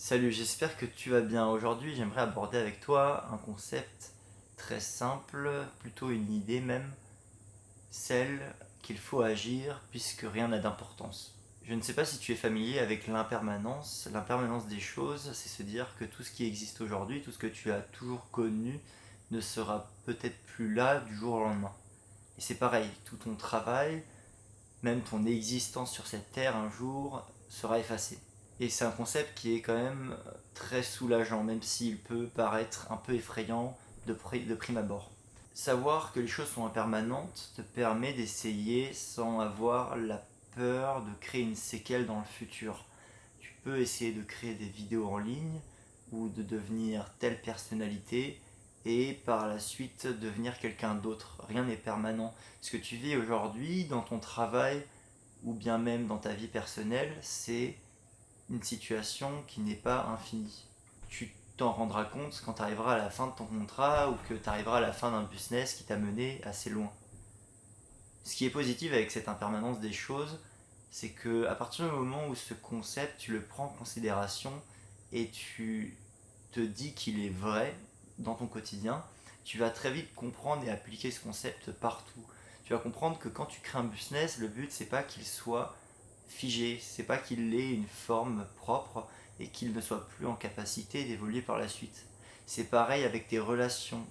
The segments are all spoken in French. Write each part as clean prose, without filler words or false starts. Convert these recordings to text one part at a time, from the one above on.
Salut, j'espère que tu vas bien. Aujourd'hui, j'aimerais aborder avec toi un concept très simple, plutôt une idée même, celle qu'il faut agir puisque rien n'a d'importance. Je ne sais pas si tu es familier avec l'impermanence. L'impermanence des choses, c'est se dire que tout ce qui existe aujourd'hui, tout ce que tu as toujours connu, ne sera peut-être plus là du jour au lendemain. Et c'est pareil, tout ton travail, même ton existence sur cette terre un jour, sera effacée. Et c'est un concept qui est quand même très soulageant, même s'il peut paraître un peu effrayant de prime abord. Savoir que les choses sont impermanentes te permet d'essayer sans avoir la peur de créer une séquelle dans le futur. Tu peux essayer de créer des vidéos en ligne ou de devenir telle personnalité et par la suite devenir quelqu'un d'autre. Rien n'est permanent. Ce que tu vis aujourd'hui dans ton travail ou bien même dans ta vie personnelle, c'est une situation qui n'est pas infinie. Tu t'en rendras compte quand tu arriveras à la fin de ton contrat ou que tu arriveras à la fin d'un business qui t'a mené assez loin. Ce qui est positif avec cette impermanence des choses, c'est que à partir du moment où ce concept, tu le prends en considération et tu te dis qu'il est vrai dans ton quotidien, tu vas très vite comprendre et appliquer ce concept partout. Tu vas comprendre que quand tu crées un business, le but c'est pas qu'il soit figé, c'est pas qu'il ait une forme propre et qu'il ne soit plus en capacité d'évoluer par la suite. C'est pareil avec tes relations,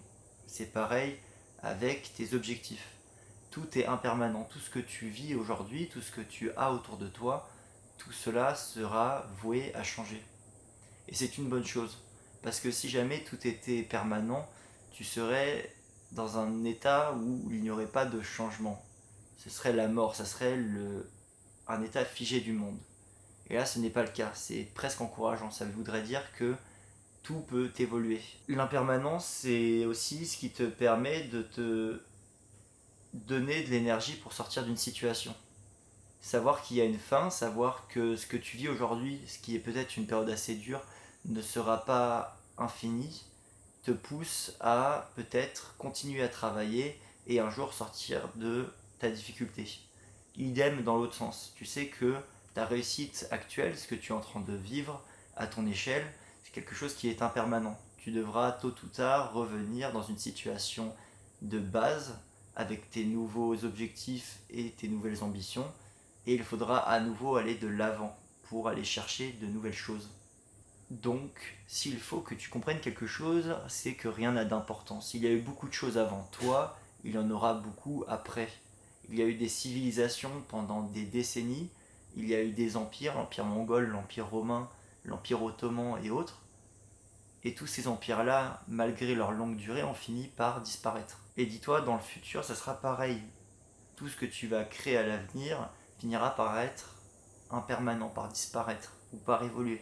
c'est pareil avec tes objectifs. Tout est impermanent, tout ce que tu vis aujourd'hui, tout ce que tu as autour de toi, tout cela sera voué à changer. Et c'est une bonne chose, parce que si jamais tout était permanent, tu serais dans un état où il n'y aurait pas de changement. Ce serait la mort, ça serait un état figé du monde. Et là, ce n'est pas le cas, c'est presque encourageant, ça voudrait dire que tout peut évoluer. L'impermanence, c'est aussi ce qui te permet de te donner de l'énergie pour sortir d'une situation. Savoir qu'il y a une fin, savoir que ce que tu vis aujourd'hui, ce qui est peut-être une période assez dure, ne sera pas infini, te pousse à peut-être continuer à travailler et un jour sortir de ta difficulté. Idem dans l'autre sens. Tu sais que ta réussite actuelle, ce que tu es en train de vivre à ton échelle, c'est quelque chose qui est impermanent. Tu devras tôt ou tard revenir dans une situation de base avec tes nouveaux objectifs et tes nouvelles ambitions et il faudra à nouveau aller de l'avant pour aller chercher de nouvelles choses. Donc, s'il faut que tu comprennes quelque chose, c'est que rien n'a d'importance. Il y a eu beaucoup de choses avant toi, il y en aura beaucoup après. Il y a eu des civilisations pendant des décennies, il y a eu des empires, l'empire mongol, l'empire romain, l'empire ottoman et autres. Et tous ces empires-là, malgré leur longue durée, ont fini par disparaître. Et dis-toi, dans le futur, ça sera pareil. Tout ce que tu vas créer à l'avenir finira par être impermanent, par disparaître ou par évoluer.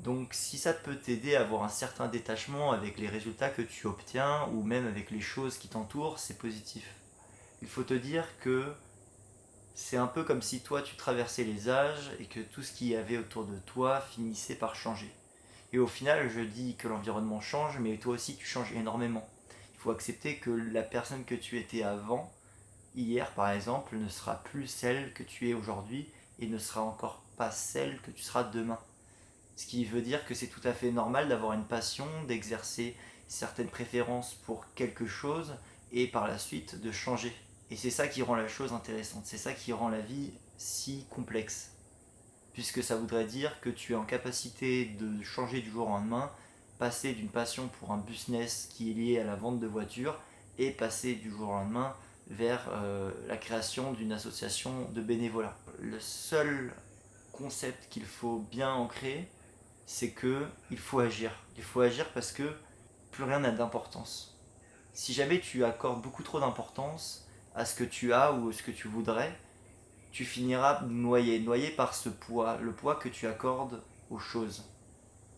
Donc si ça peut t'aider à avoir un certain détachement avec les résultats que tu obtiens ou même avec les choses qui t'entourent, c'est positif. Il faut te dire que c'est un peu comme si toi tu traversais les âges et que tout ce qu'il y avait autour de toi finissait par changer. Et au final, je dis que l'environnement change, mais toi aussi tu changes énormément. Il faut accepter que la personne que tu étais avant, hier par exemple, ne sera plus celle que tu es aujourd'hui et ne sera encore pas celle que tu seras demain. Ce qui veut dire que c'est tout à fait normal d'avoir une passion, d'exercer certaines préférences pour quelque chose et par la suite de changer. Et c'est ça qui rend la chose intéressante, c'est ça qui rend la vie si complexe. Puisque ça voudrait dire que tu es en capacité de changer du jour au lendemain, passer d'une passion pour un business qui est lié à la vente de voitures et passer du jour au lendemain vers la création d'une association de bénévolat. Le seul concept qu'il faut bien ancrer, c'est que il faut agir. Il faut agir parce que plus rien n'a d'importance. Si jamais tu accordes beaucoup trop d'importance à ce que tu as ou à ce que tu voudrais, tu finiras noyé par ce poids, le poids que tu accordes aux choses.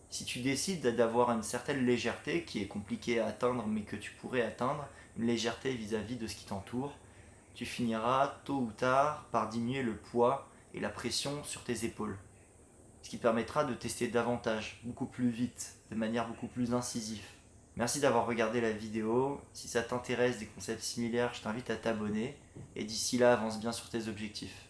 Si tu décides d'avoir une certaine légèreté qui est compliquée à atteindre mais que tu pourrais atteindre, une légèreté vis-à-vis de ce qui t'entoure, tu finiras tôt ou tard par diminuer le poids et la pression sur tes épaules. Ce qui te permettra de tester davantage, beaucoup plus vite, de manière beaucoup plus incisive. Merci d'avoir regardé la vidéo. Si ça t'intéresse des concepts similaires, je t'invite à t'abonner. Et d'ici là, avance bien sur tes objectifs.